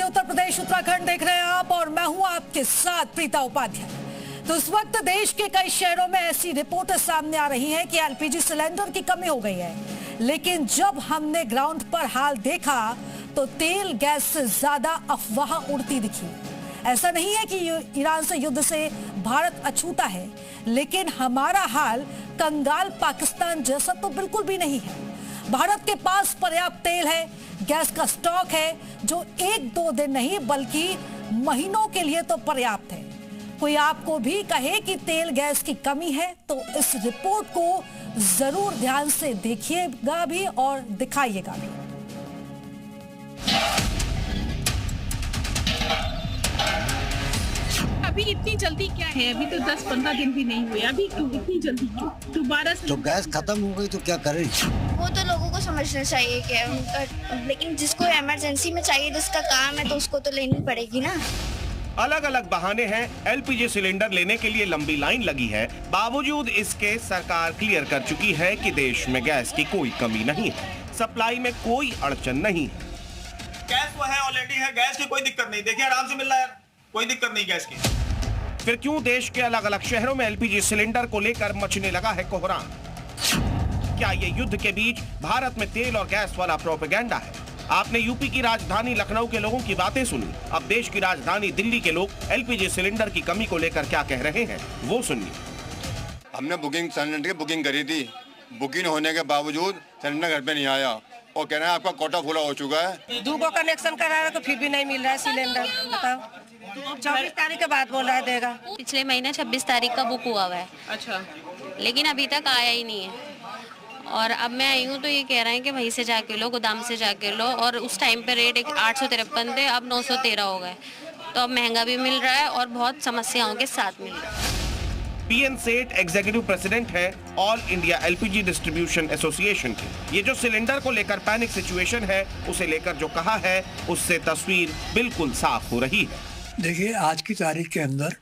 उत्तर प्रदेश उत्तराखंड देख रहे हैं आप और मैं हूं आपके साथ प्रीता उपाध्याय। तो इस वक्त देश के कई शहरों में ऐसी रिपोर्टें सामने आ रही हैं कि एलपीजी सिलेंडर की कमी हो गई है, लेकिन जब हमने ग्राउंड पर हाल देखा तो तेल गैस से ज्यादा अफवाह उड़ती दिखी। ऐसा नहीं है कि ईरान से युद्ध से भारत अछूता है, लेकिन हमारा हाल कंगाल पाकिस्तान जैसा तो बिल्कुल भी नहीं है। भारत के पास पर्याप्त तेल है, गैस का स्टॉक है जो 1-2 दिन नहीं बल्कि महीनों के लिए तो पर्याप्त है। कोई आपको भी कहे कि तेल गैस की कमी है तो इस रिपोर्ट को जरूर ध्यान से देखिएगा भी और दिखाइएगा भी। अभी इतनी जल्दी क्या है? अभी तो 10-15 दिन भी नहीं हुए, अभी क्यों इतनी जल्दी क्यों? दोबारा से तो गैस खत्म हो गई तो क्या करें? वो तो लोगों को समझना चाहिए कि उनका, लेकिन जिसको इमरजेंसी में चाहिए, जिसका काम है तो उसको तो लेनी पड़ेगी ना। अलग अलग बहाने हैं। एलपीजी सिलेंडर लेने के लिए लंबी लाइन लगी है, बावजूद इसके सरकार क्लियर कर चुकी है कि देश में गैस की कोई कमी नहीं है, सप्लाई में कोई अड़चन नहीं है। गैस वो है, ऑलरेडी है, गैस की कोई दिक्कत नहीं। देखिए आराम से मिल रहा है, कोई दिक्कत नहीं गैस की। फिर क्यों देश के अलग अलग शहरों में एलपीजी सिलेंडर को लेकर मचने लगा है कोहराम? क्या ये युद्ध के बीच भारत में तेल और गैस वाला प्रोपेगेंडा है? आपने यूपी की राजधानी लखनऊ के लोगों की बातें सुनी, अब देश की राजधानी दिल्ली के लोग एलपीजी सिलेंडर की कमी को लेकर क्या कह रहे हैं वो सुनिए। हमने सिलेंडर की बुकिंग करी थी, बुकिंग होने के बावजूद सिलेंडर घर पे नहीं आया और कह रहे हैं आपका कोटा पूरा हो चुका है। 2 को कनेक्शन करा रहा तो फिर भी नहीं मिल रहा है सिलेंडर। बताओ, 24 तारीख के बाद बोल रहा है देगा। पिछले महीने 26 तारीख का बुक हुआ है। अच्छा, लेकिन अभी तक आया ही नहीं है। और अब मैं आई हूँ तो ये कह रहे हैं कि वहीं से जाके लो, गोदाम से जाके लो। और उस टाइम पे रेट 853 थे, अब 913 हो गए। तो अब महंगा भी मिल रहा है और बहुत समस्याओं के साथ मिल रहा है। पीएन सेठ एग्जीक्यूटिव प्रेसिडेंट है all India LPG distribution association के। ये जो सिलेंडर को लेकर पैनिक सिचुएशन है, उसे लेकर जो कहा है उससे तस्वीर बिल्कुल साफ हो रही है। देखिए, आज की तारीख के अंदर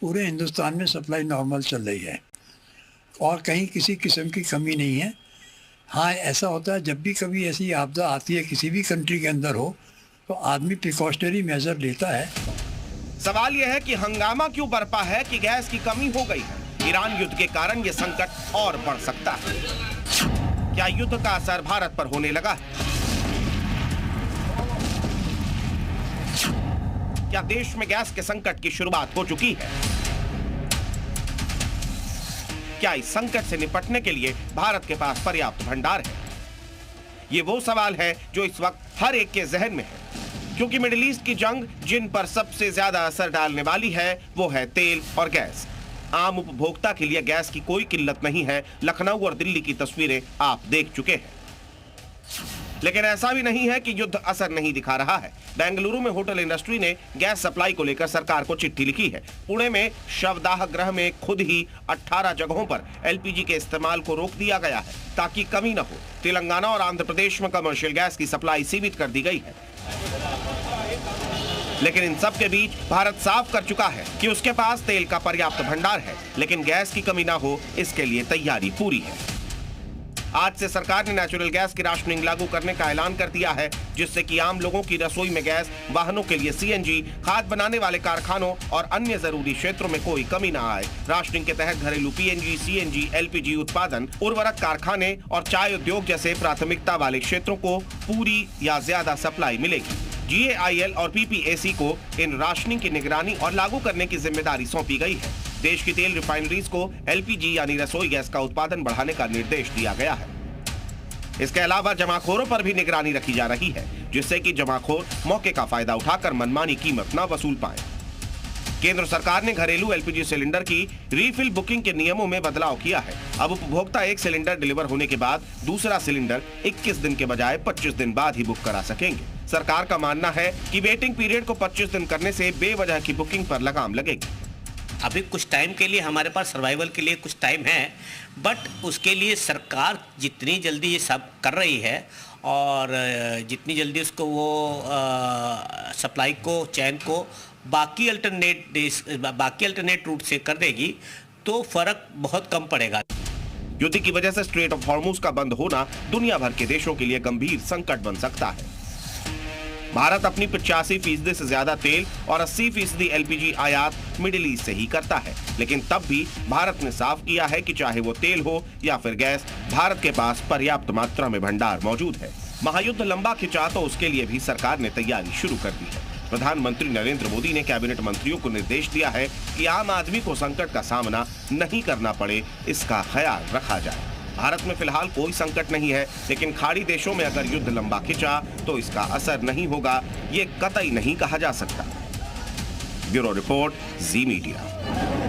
पूरे हिंदुस्तान में सप्लाई नॉर्मल चल रही है और कहीं किसी किस्म की कमी नहीं है। हाँ, ऐसा होता है जब भी कभी ऐसी आपदा आती है किसी भी कंट्री के अंदर हो तो आदमी प्रिकॉशनरी मेजर लेता है। सवाल यह है कि हंगामा क्यों बरपा है कि गैस की कमी हो गई है? ईरान युद्ध के कारण यह संकट और बढ़ सकता है। क्या युद्ध का असर भारत पर होने लगा है? क्या देश में गैस के संकट की शुरुआत हो चुकी है? क्या इस संकट से निपटने के लिए भारत के पास पर्याप्त भंडार है? ये वो सवाल है जो इस वक्त हर एक के जहन में है, क्योंकि मिडिल ईस्ट की जंग जिन पर सबसे ज्यादा असर डालने वाली है वो है तेल और गैस। आम उपभोक्ता के लिए गैस की कोई किल्लत नहीं है। लखनऊ और दिल्ली की तस्वीरें आप देख चुके हैं। लेकिन ऐसा भी नहीं है कि युद्ध असर नहीं दिखा रहा है। बेंगलुरु में होटल इंडस्ट्री ने गैस सप्लाई को लेकर सरकार को चिट्ठी लिखी है। पुणे में शवदाह गृह में खुद ही 18 जगहों पर एलपीजी के इस्तेमाल को रोक दिया गया है ताकि कमी न हो। तेलंगाना और आंध्र प्रदेश में कमर्शियल गैस की सप्लाई सीमित कर दी गई है। लेकिन इन सब के बीच भारत साफ कर चुका है कि उसके पास तेल का पर्याप्त भंडार है, लेकिन गैस की कमी ना हो इसके लिए तैयारी पूरी है। आज से सरकार ने नेचुरल गैस की राशनिंग लागू करने का ऐलान कर दिया है, जिससे कि आम लोगों की रसोई में गैस, वाहनों के लिए सीएनजी, खाद बनाने वाले कारखानों और अन्य जरूरी क्षेत्रों में कोई कमी न आए। राशनिंग के तहत घरेलू पीएनजी, सीएनजी, एलपीजी उत्पादन, उर्वरक कारखाने और चाय उद्योग जैसे प्राथमिकता वाले क्षेत्रों को पूरी या ज्यादा सप्लाई मिलेगी। GAIL और PPAC को इन राशनिंग की निगरानी और लागू करने की जिम्मेदारी सौंपी गई है। देश की तेल रिफाइनरीज को एलपीजी यानी रसोई गैस का उत्पादन बढ़ाने का निर्देश दिया गया है। इसके अलावा जमाखोरों पर भी निगरानी रखी जा रही है, जिससे कि जमाखोर मौके का फायदा उठाकर मनमानी कीमत न वसूल पाए। केंद्र सरकार ने घरेलू एलपीजी सिलेंडर की रीफिल बुकिंग के नियमों में बदलाव किया है। अब उपभोक्ता एक सिलेंडर डिलीवर होने के बाद दूसरा सिलेंडर 21 दिन के बजाय 25 दिन बाद ही बुक करा सकेंगे। सरकार का मानना है कि वेटिंग पीरियड को 25 दिन करने से बेवजह की बुकिंग पर लगाम लगेगी। अभी कुछ टाइम के लिए हमारे पास सर्वाइवल के लिए कुछ टाइम है, बट उसके लिए सरकार जितनी जल्दी ये सब कर रही है और जितनी जल्दी उसको वो सप्लाई को, चैन को बाकी अल्टरनेट रूट से कर देगी तो फर्क बहुत कम पड़ेगा। युद्ध की वजह से स्ट्रेट ऑफ हॉर्मुज का बंद होना दुनिया भर के देशों के लिए गंभीर संकट बन सकता है। भारत अपनी 85% से ज्यादा तेल और 80% LPG आयात मिडिल ईस्ट से ही करता है, लेकिन तब भी भारत ने साफ किया है कि चाहे वो तेल हो या फिर गैस, भारत के पास पर्याप्त मात्रा में भंडार मौजूद है। महायुद्ध लंबा खिंचा तो उसके लिए भी सरकार ने तैयारी शुरू कर दी है। प्रधानमंत्री नरेंद्र मोदी ने कैबिनेट मंत्रियों को निर्देश दिया है कि आम आदमी को संकट का सामना नहीं करना पड़े, इसका ख्याल रखा जाए। भारत में फिलहाल कोई संकट नहीं है, लेकिन खाड़ी देशों में अगर युद्ध लंबा खिंचा तो इसका असर नहीं होगा, ये कतई नहीं कहा जा सकता। ब्यूरो रिपोर्ट, जी मीडिया।